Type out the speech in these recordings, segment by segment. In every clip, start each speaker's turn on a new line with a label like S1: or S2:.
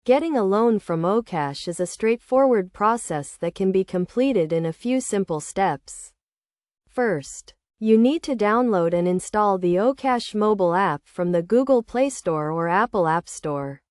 S1: Getting a loan from Okash is a straightforward process that can be completed in a few simple steps. First, you need to download and install the Okash mobile app from the Google Play Store or Apple App Store.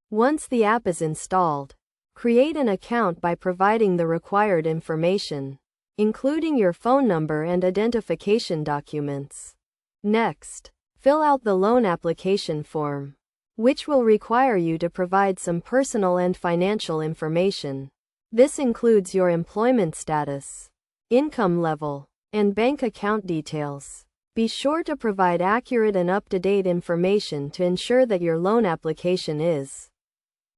S1: Once the app is installed, create an account by providing the required information, including your phone number and identification documents. Next, fill out the loan application form, which will require you to provide some personal and financial information. This includes your employment status, income level, and bank account details. Be sure to provide accurate and up-to-date information to ensure that your loan application is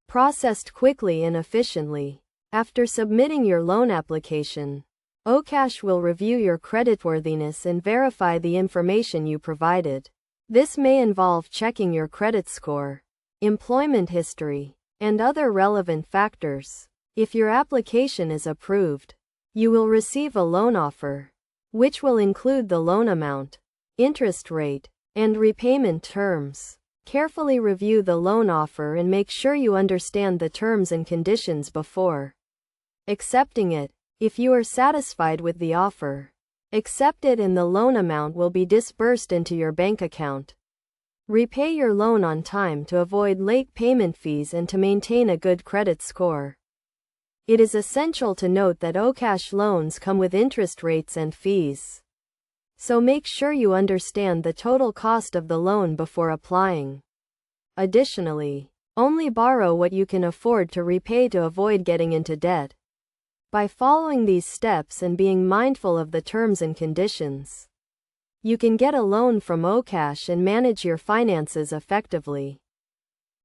S1: processed quickly and efficiently. After submitting your loan application, Okash will review your creditworthiness and verify the information you provided. This may involve checking your credit score, employment history, and other relevant factors. If your application is approved, you will receive a loan offer, which will include the loan amount, interest rate, and repayment terms. Carefully review the loan offer and make sure you understand the terms and conditions before accepting it. If you are satisfied with the offer, accept it and the loan amount will be disbursed into your bank account. Repay your loan on time to avoid late payment fees and to maintain a good credit score. It is essential to note that Okash loans come with interest rates and fees, so make sure you understand the total cost of the loan before applying. Additionally, only borrow what you can afford to repay to avoid getting into debt. By following these steps and being mindful of the terms and conditions, you can get a loan from Okash and manage your finances effectively.